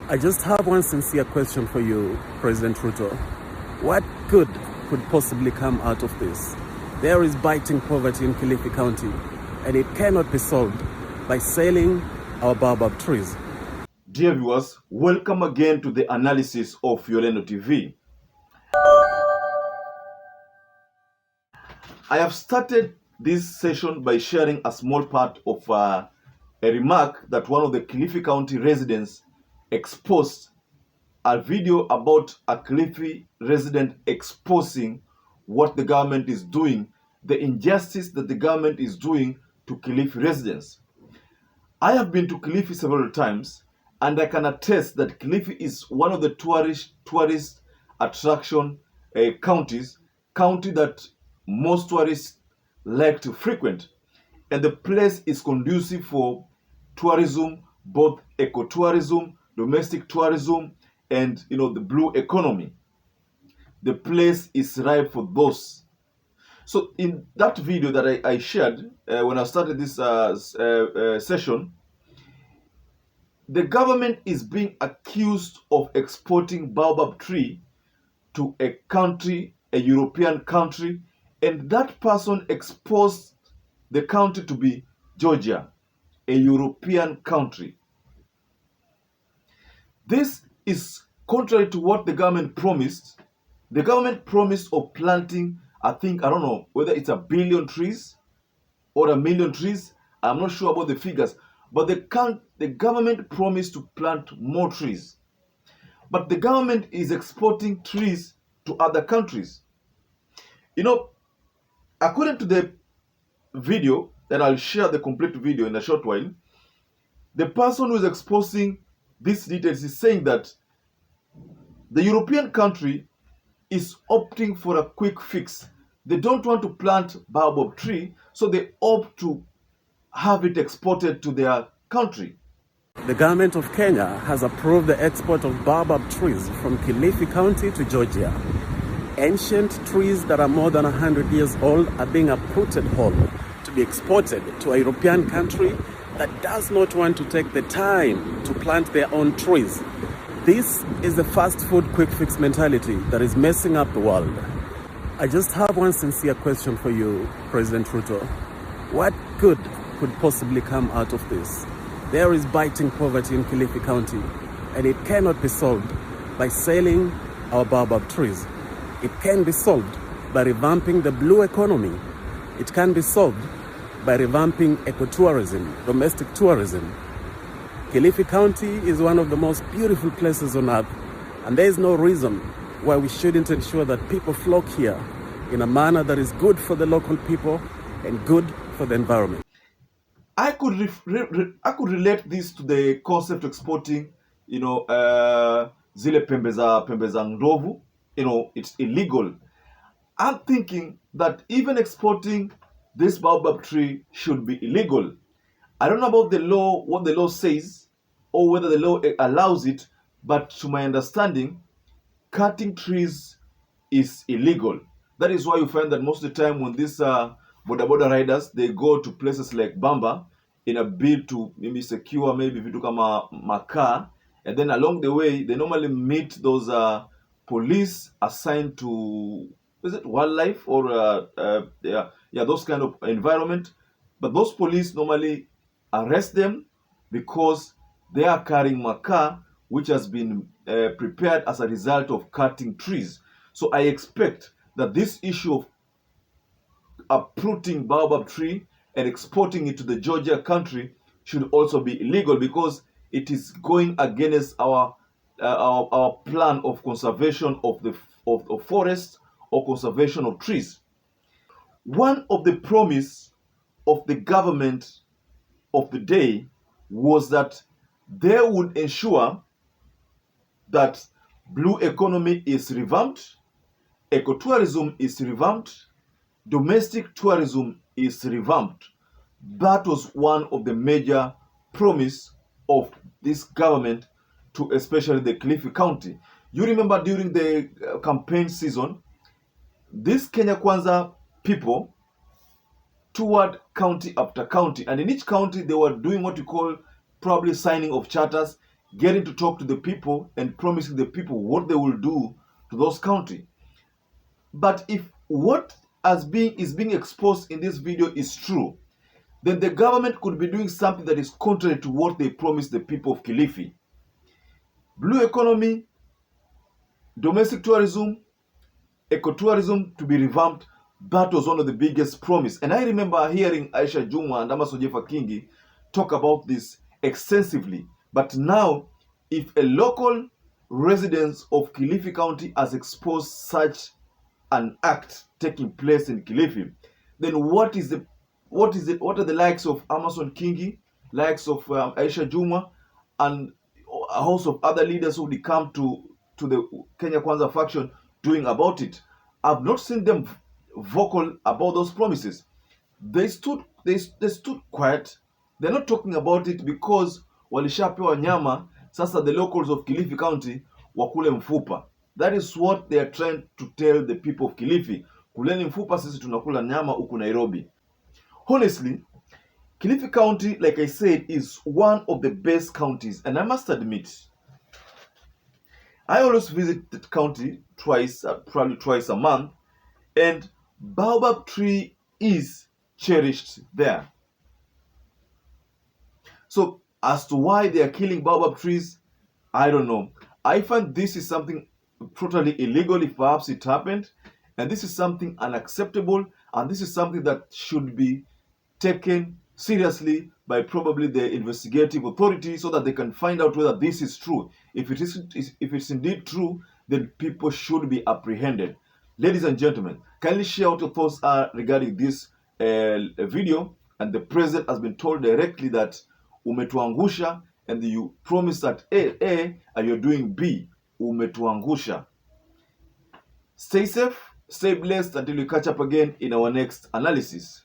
I just have one sincere question for you, President RUTO. What good could possibly come out of this? There is biting poverty in KILIFI County, and it cannot be solved by selling our Baobab trees. Dear viewers, welcome again to the analysis of YOLENO TV. I have started this session by sharing a small part of a remark that one of the KILIFI County residents exposed, a video about a KILIFI resident exposing what the government is doing, the injustice that the government is doing to KILIFI residents. I have been to KILIFI several times, and I can attest that KILIFI is one of the tourist attraction county that most tourists like to frequent, and the place is conducive for tourism, both ecotourism, domestic tourism, and the blue economy. The place is ripe for those. So in that video that I shared when I started this session, the government is being accused of exporting Baobab tree to a country, a European country, and that person exposed the country to be Georgia, a European country. This is contrary to what the government promised. The government promised of planting, I don't know whether it's 1 billion trees or 1 million trees. I'm not sure about the figures, but the government promised to plant more trees. But the government is exporting trees to other countries. According to the video, that I'll share the complete video in a short while, the person who is exposing these details is saying that the European country is opting for a quick fix. They don't want to plant Baobab tree, so they opt to have it exported to their country. The government of Kenya has approved the export of Baobab trees from KILIFI County to Georgia. Ancient trees that are more than 100 years old are being uprooted whole to be exported to a European country that does not want to take the time to plant their own trees. This is the fast food quick fix mentality that is messing up the world. I just have one sincere question for you, President RUTO. What good could possibly come out of this? There is biting poverty in KILIFI County, and it cannot be solved by selling our Baobab trees. It can be solved by revamping the blue economy. It can be solved by revamping ecotourism, domestic tourism. KILIFI County is one of the most beautiful places on earth, and there is no reason why we shouldn't ensure that people flock here in a manner that is good for the local people and good for the environment. I could relate this to the concept of exporting, zile pembe za ndovu. It's illegal. I'm thinking that even exporting this Baobab tree should be illegal. I don't know about the law, what the law says, or whether the law allows it, but to my understanding, cutting trees is illegal. That is why you find that most of the time when these border riders, they go to places like Bamba in a bid to maybe secure maybe vitu kama makaa, and then along the way they normally meet those police assigned to, is it wildlife or those kind of environment, but those police normally arrest them because they are carrying makaa which has been prepared as a result of cutting trees. So I expect that this issue of uprooting Baobab tree and exporting it to the Georgia country should also be illegal, because it is going against our plan of conservation of the forest or conservation of trees. One of the promise of the government of the day was that they would ensure that blue economy is revamped, ecotourism is revamped, domestic tourism is revamped. That was one of the major promise of this government to especially the KILIFI County. You remember during the campaign season, this Kenya Kwanza people toured county after county, and in each county they were doing what you call probably signing of charters, getting to talk to the people and promising the people what they will do to those countries. But if what is being exposed in this video is true, then the government could be doing something that is contrary to what they promised the people of KILIFI. Blue economy, domestic tourism, ecotourism to be revamped, that was one of the biggest promise. And I remember hearing Aisha Juma and Amaso Jefa Kingi talk about this extensively. But now, if a local resident of KILIFI County has exposed such an act taking place in KILIFI, then what are the likes of Amason Kingi, likes of Aisha Juma, and a host of other leaders who would come to the Kenya Kwanza faction doing about it? I've not seen them vocal about those promises. They stood quiet. They're not talking about it because walishapewa nyama. Sasa the locals of KILIFI County wakule mfupa. That is what they are trying to tell the people of KILIFI. Kuleni mfupa, sisi tunakula nyama huku Nairobi. Honestly, KILIFI County, like I said, is one of the best counties, and I must admit, I always visit the county probably twice a month, and Baobab tree is cherished there. So as to why they are killing Baobab trees, I don't know. I find this is something totally illegal if perhaps it happened, and this is something unacceptable, and this is something that should be taken seriously by probably the investigative authority so that they can find out whether this is true. If it's indeed true, then people should be apprehended. Ladies and gentlemen, kindly share what your thoughts are regarding this video. And the president has been told directly that umetuangusha, and you promise that A and you're doing B. Umetuangusha. Stay safe, stay blessed until we catch up again in our next analysis.